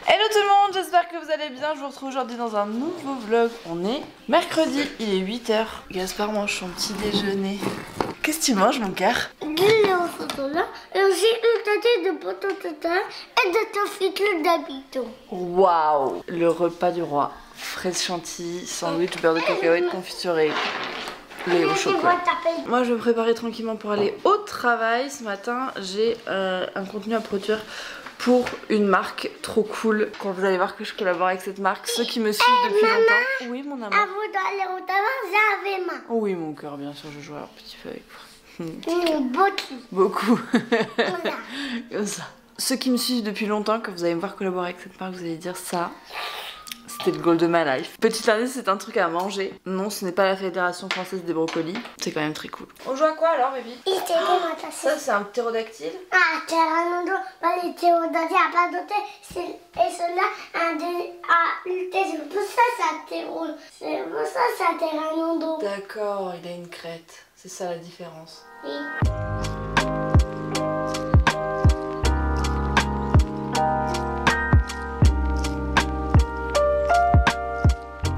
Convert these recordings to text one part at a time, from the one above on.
Hello tout le monde, j'espère que vous allez bien. Je vous retrouve aujourd'hui dans un nouveau vlog. On est mercredi, il est 8h. Gaspard mange son petit déjeuner. Qu'est-ce que tu manges mon cœur? Du lait au chocolat et aussi une tâtée de poteau total et de confiture d'habitants. Waouh! Le repas du roi. Fraises chantilly, sandwich, beurre de cacahuète, confituré. Lait au chocolat. Moi je vais me préparer tranquillement pour aller au travail. Ce matin j'ai un contenu à produire pour une marque trop cool. Quand vous allez voir que je collabore avec cette marque, ceux qui me suivent depuis longtemps. Oui mon amour. Avant d'aller au travail, j'avais main. Oui mon cœur, bien sûr, je joue un petit peu avec Beaucoup. beaucoup. Voilà. Comme ça. Ceux qui me suivent depuis longtemps, quand vous allez me voir collaborer avec cette marque, vous allez dire ça. C'était le goal de ma life. Petit indice, c'est un truc à manger. Non, ce n'est pas la Fédération Française des Brocolis. C'est quand même très cool. On joue à quoi alors, baby? Ça, c'est un ptérodactyle. Ah, pteranodon. Pas les ptérodactyles à pas doter. Et cela, c'est pour ça, c'est pour ça, c'est un pteranodon. D'accord, il a une crête. C'est ça la différence. Oui.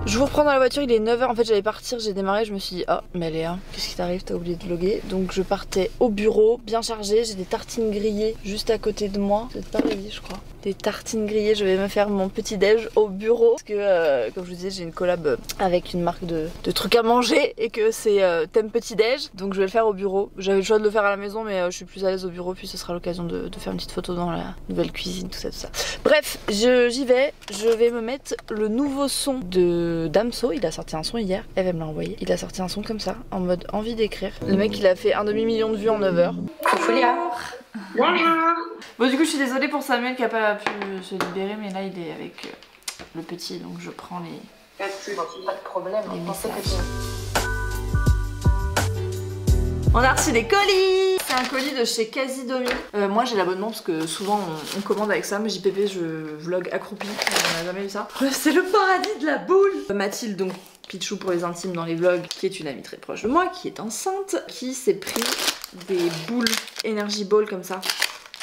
Je vous reprends dans la voiture, il est 9h. En fait, j'allais partir, j'ai démarré, je me suis dit, oh, mais Léa, qu'est-ce qui t'arrive? T'as oublié de vlogger. Donc, je partais au bureau, bien chargé. J'ai des tartines grillées juste à côté de moi. C'est pas réveillé, je crois. Des tartines grillées, je vais me faire mon petit déj au bureau. Parce que, comme je vous disais, j'ai une collab avec une marque de trucs à manger et que c'est thème petit déj. Donc, je vais le faire au bureau. J'avais le choix de le faire à la maison, mais je suis plus à l'aise au bureau. Puis, ce sera l'occasion de faire une petite photo dans la nouvelle cuisine, tout ça, tout ça. Bref, j'y vais. Je vais me mettre le nouveau son de Damso. Il a sorti un son hier, elle me l'a envoyé. Il a sorti un son comme ça, en mode envie d'écrire. Le mec il a fait 1,5 million de vues en 9h. Coucou Léa. Bon du coup je suis désolée pour Samuel qui a pas pu se libérer, mais là il est avec le petit, donc je prends les... Pas de problème, les messages. On a reçu des colis. C'est un colis de chez Casidomi. Moi j'ai l'abonnement parce que souvent on commande avec ça. Mais JPP, je vlog accroupi, on n'a jamais eu ça. C'est le paradis de la boule. Mathilde, donc Pichou pour les intimes dans les vlogs, qui est une amie très proche de moi, qui est enceinte, qui s'est pris des boules Energy Ball comme ça.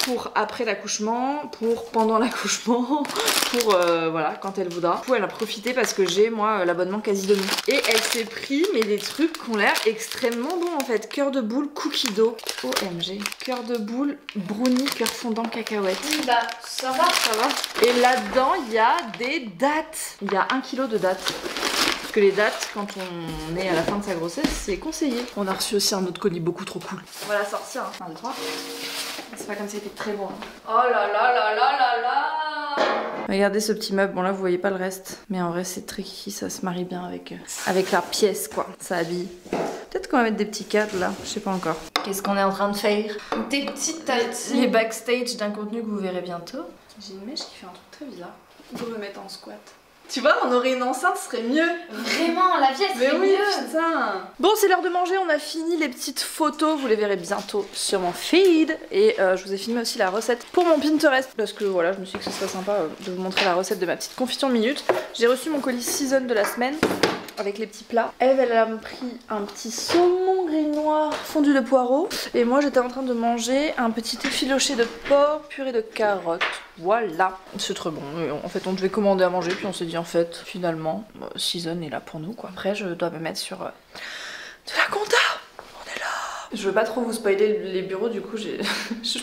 Pour après l'accouchement, pour pendant l'accouchement, pour voilà, quand elle voudra. Du coup, elle a profité parce que j'ai moi l'abonnement Casidomi. Et elle s'est pris mais des trucs qui ont l'air extrêmement bons en fait. Cœur de boule, cookie dough, OMG. Cœur de boule, brownie, cœur fondant, cacahuète. Bah, ça va. Ça va. Et là-dedans, il y a des dattes. Il y a 1 kg de dattes. Parce que les dattes, quand on est à la fin de sa grossesse, c'est conseillé. On a reçu aussi un autre colis beaucoup trop cool. On va la sortir, hein. 1, 2, 3. C'est pas comme ça, il était très bon. Oh là là là là là là. Regardez ce petit meuble. Bon là vous voyez pas le reste, mais en vrai c'est très kiki, ça se marie bien avec la pièce quoi. Ça habille. Peut-être qu'on va mettre des petits cadres là, je sais pas encore. Qu'est-ce qu'on est en train de faire? Des petites têtes. Les backstage d'un contenu que vous verrez bientôt. J'ai une mèche qui fait un truc très bizarre. On peut me mettre en squat. Tu vois, on aurait une enceinte, ce serait mieux. Vraiment, la pièce Mais c'est oui, mieux. putain. Bon, c'est l'heure de manger, on a fini les petites photos, vous les verrez bientôt sur mon feed. Et je vous ai filmé aussi la recette pour mon Pinterest. Parce que voilà, je me suis dit que ce serait sympa de vous montrer la recette de ma petite confiture minute. J'ai reçu mon colis season de la semaine avec les petits plats. Elle a pris un petit saumon gris noir fondu de poireaux. Et moi, j'étais en train de manger un petit effiloché de porc purée de carottes. Voilà, c'est très bon. En fait, on devait commander à manger, puis on s'est dit en fait, finalement, Season est là pour nous quoi. Après, je dois me mettre sur de la compta. On est là. Je veux pas trop vous spoiler les bureaux, du coup, je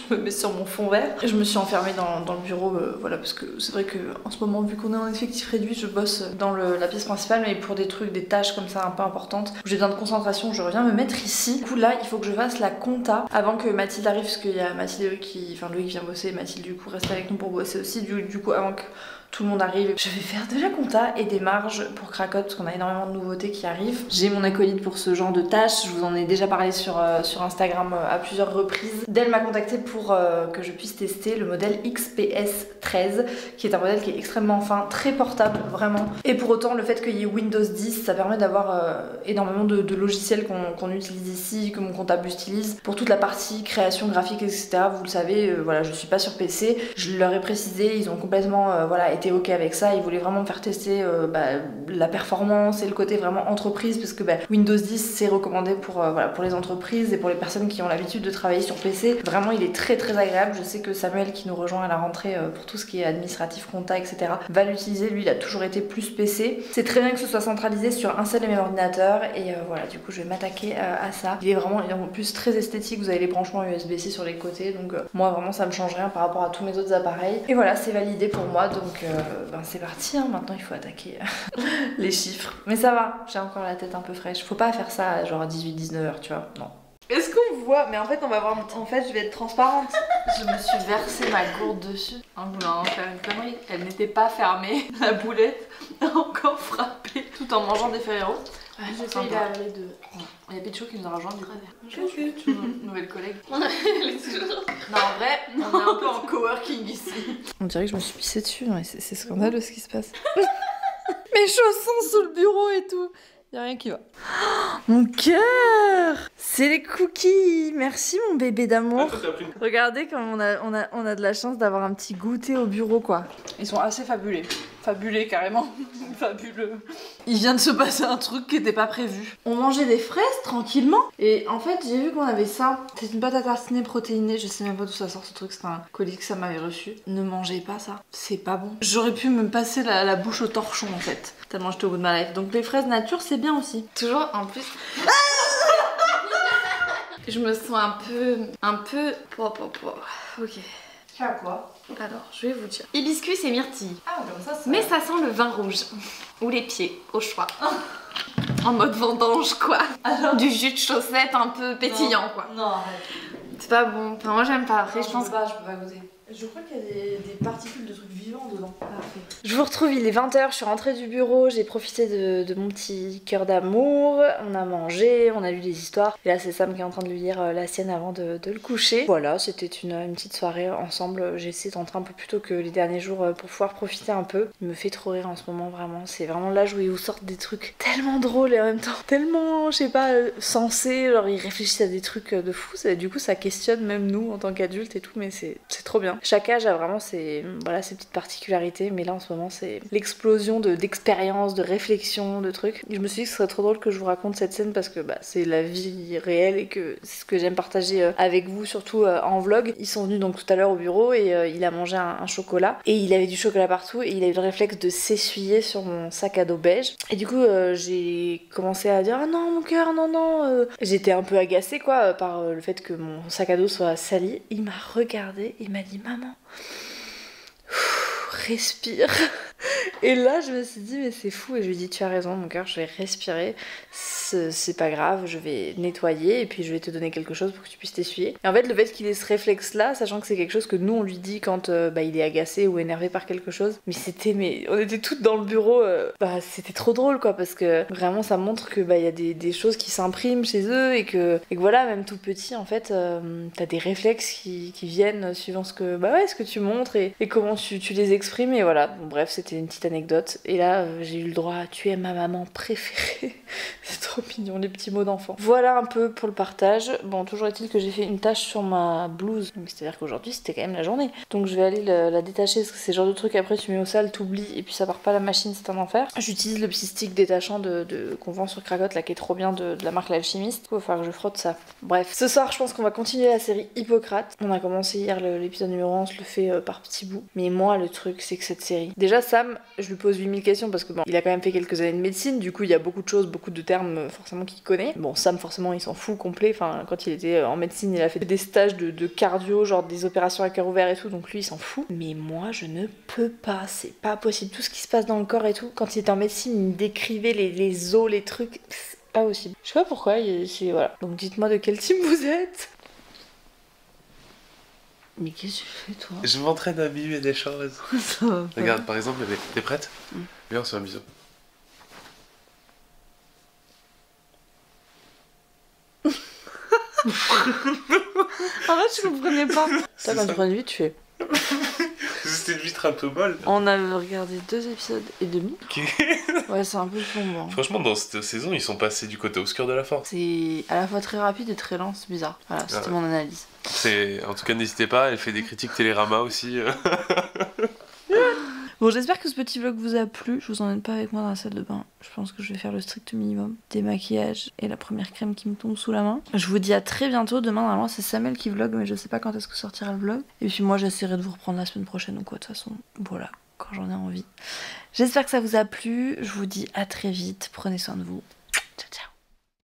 me mets sur mon fond vert. Je me suis enfermée dans le bureau, voilà, parce que c'est vrai que en ce moment, vu qu'on est en effectif réduit, je bosse dans la pièce principale, mais pour des trucs, des tâches comme ça un peu importantes, où j'ai besoin de concentration, je reviens me mettre ici. Du coup, là, il faut que je fasse la compta avant que Mathilde arrive, parce qu'il y a Mathilde et Loïc Loïc vient bosser, et Mathilde du coup reste avec nous pour bosser aussi. Du coup, avant que tout le monde arrive, je vais faire de la compta et des marges pour Cracotte parce qu'on a énormément de nouveautés qui arrivent. J'ai mon acolyte pour ce genre de tâches, je vous en ai déjà parlé sur Instagram à plusieurs reprises. Dell m'a contacté pour que je puisse tester le modèle XPS 13 qui est un modèle qui est extrêmement fin, très portable vraiment. Et pour autant le fait qu'il y ait Windows 10 ça permet d'avoir énormément de logiciels qu'on utilise ici, que mon comptable utilise pour toute la partie création graphique etc. Vous le savez, voilà, je suis pas sur PC, je leur ai précisé, ils ont complètement voilà, été ok avec ça, il voulait vraiment me faire tester la performance et le côté vraiment entreprise, parce que Windows 10 c'est recommandé pour les entreprises et pour les personnes qui ont l'habitude de travailler sur PC. Vraiment il est très très agréable. Je sais que Samuel qui nous rejoint à la rentrée pour tout ce qui est administratif, compta, etc. va l'utiliser. Lui il a toujours été plus PC. C'est très bien que ce soit centralisé sur un seul et même ordinateur et voilà, du coup je vais m'attaquer à ça. Il est en plus très esthétique, vous avez les branchements USB-C sur les côtés, donc moi vraiment ça me change rien par rapport à tous mes autres appareils. Et voilà, c'est validé pour moi, donc c'est parti, hein. Maintenant il faut attaquer les chiffres. Mais ça va, j'ai encore la tête un peu fraîche. Faut pas faire ça à genre 18-19h, tu vois, non. Est-ce qu'on voit? Mais en fait on va voir, en fait je vais être transparente. Je me suis versé ma gourde dessus en voulant faire une connerie. Elle n'était pas fermée, la boulette a encore frappé tout en mangeant des Ferrero. J'ai failli l'avaler de... Il y a Pichou qui nous a rejoint du coup. Nouvelle collègue. Elle est toujours... Non, en vrai, on est un peu en coworking ici. On dirait que je me suis pissée dessus, mais c'est scandaleux ce qui se passe. Mes chaussons sous le bureau et tout. Y'a rien qui va. Oh, mon cœur! C'est les cookies! Merci mon bébé d'amour. Regardez comme on a de la chance d'avoir un petit goûter au bureau quoi. Ils sont assez fabulés. Fabulés carrément. Fabuleux. Il vient de se passer un truc qui n'était pas prévu. On mangeait des fraises tranquillement et en fait j'ai vu qu'on avait ça. C'est une pâte à tartiner protéinée. Je sais même pas d'où ça sort ce truc. C'est un colis que ça m'avait reçu. Ne mangez pas ça. C'est pas bon. J'aurais pu me passer la bouche au torchon en fait. Tellement j'étais au bout de ma life. Donc les fraises nature c'est bien aussi. Toujours en plus. Je me sens un peu. Ok. Tu as quoi? Alors, je vais vous dire. Hibiscus et myrtille. Ah, comme ça, mais ça sent le vin rouge. Ou les pieds, au choix. En mode vendange, quoi. Alors... Du jus de chaussette un peu pétillant, quoi. Non, arrête. C'est pas bon. Enfin, moi, j'aime pas. Après, je pense. Je peux pas goûter. Je crois qu'il y a des particules de trucs vivants dedans. Parfait. Je vous retrouve, il est 20h, je suis rentrée du bureau, j'ai profité de mon petit cœur d'amour, on a mangé, on a lu des histoires. Et là c'est Sam qui est en train de lui lire la sienne avant de le coucher. Voilà, c'était une petite soirée ensemble. J'ai essayé d'entrer un peu plus tôt que les derniers jours pour pouvoir profiter un peu. Il me fait trop rire en ce moment, vraiment. C'est vraiment l'âge où ils vous sortent des trucs tellement drôles et en même temps tellement, je sais pas, sensés. Genre ils réfléchissent à des trucs de fou. Du coup ça questionne même nous en tant qu'adultes et tout, mais c'est trop bien. Chaque âge a vraiment ses petites particularités, mais là en ce moment c'est l'explosion d'expériences, de réflexions, de trucs. Et je me suis dit que ce serait trop drôle que je vous raconte cette scène parce que c'est la vie réelle et que c'est ce que j'aime partager avec vous, surtout en vlog. Ils sont venus donc tout à l'heure au bureau et il a mangé un chocolat et il avait du chocolat partout et il a eu le réflexe de s'essuyer sur mon sac à dos beige. Et du coup j'ai commencé à dire ah non mon cœur, non. J'étais un peu agacée quoi par le fait que mon sac à dos soit sali. Il m'a regardé, il m'a dit maman, respire. Et là je me suis dit mais c'est fou et je lui ai dit tu as raison mon cœur, je vais respirer, c'est pas grave, je vais nettoyer et puis je vais te donner quelque chose pour que tu puisses t'essuyer. Et en fait le fait qu'il ait ce réflexe là, sachant que c'est quelque chose que nous on lui dit quand il est agacé ou énervé par quelque chose, mais on était toutes dans le bureau, c'était trop drôle quoi parce que vraiment ça montre que il y a des choses qui s'impriment chez eux et que voilà même tout petit en fait t'as des réflexes qui viennent suivant ce que tu montres et comment tu les exprimes et voilà. Bon, bref c'était une petite anecdote et là j'ai eu le droit à tu es ma maman préférée. C'est trop mignon les petits mots d'enfant. Voilà un peu pour le partage. Bon toujours est-il que j'ai fait une tache sur ma blouse, c'est à dire qu'aujourd'hui c'était quand même la journée, donc je vais aller la détacher parce que c'est le genre de truc après tu mets au sale, t'oublies et puis ça part pas la machine, c'est un enfer. J'utilise le petit stick détachant qu'on vend sur Cracotte là qui est trop bien de la marque L'Alchimiste. Il va falloir que je frotte ça. Bref, ce soir je pense qu'on va continuer la série Hippocrate. On a commencé hier l'épisode numéro 1, on se le fait par petits bouts, mais moi le truc c'est que cette série, déjà Sam je lui pose 8000 questions parce que il a quand même fait quelques années de médecine, du coup il y a beaucoup de choses, beaucoup de termes forcément qu'il connaît. Bon Sam forcément il s'en fout complet, enfin quand il était en médecine il a fait des stages de cardio, genre des opérations à cœur ouvert et tout, donc lui il s'en fout. Mais moi je ne peux pas, c'est pas possible, tout ce qui se passe dans le corps et tout. Quand il était en médecine il me décrivait les os, les trucs, c'est pas possible. Je sais pas pourquoi, voilà. Donc dites-moi de quel team vous êtes. Mais qu'est-ce que tu fais toi? Je m'entraîne à mimer des choses. Regarde, par exemple, t'es prête? Viens, on se fait un bisou. En fait, je comprenais pas. Toi, quand tu prends une vitre, tu fais. C'était une vitre un peu molle. On a regardé 2 épisodes et demi. Ouais, c'est un peu plombant. Franchement, dans cette saison, ils sont passés du côté obscur de la force. C'est à la fois très rapide et très lent, c'est bizarre. Voilà, c'était mon analyse. En tout cas, n'hésitez pas, elle fait des critiques Télérama aussi. Bon, j'espère que ce petit vlog vous a plu. Je vous emmène pas avec moi dans la salle de bain. Je pense que je vais faire le strict minimum. Démaquillage et la première crème qui me tombe sous la main. Je vous dis à très bientôt. Demain, normalement, c'est Samuel qui vlog, mais je sais pas quand est-ce que sortira le vlog. Et puis moi, j'essaierai de vous reprendre la semaine prochaine ou quoi, de toute façon. Voilà, quand j'en ai envie. J'espère que ça vous a plu. Je vous dis à très vite. Prenez soin de vous.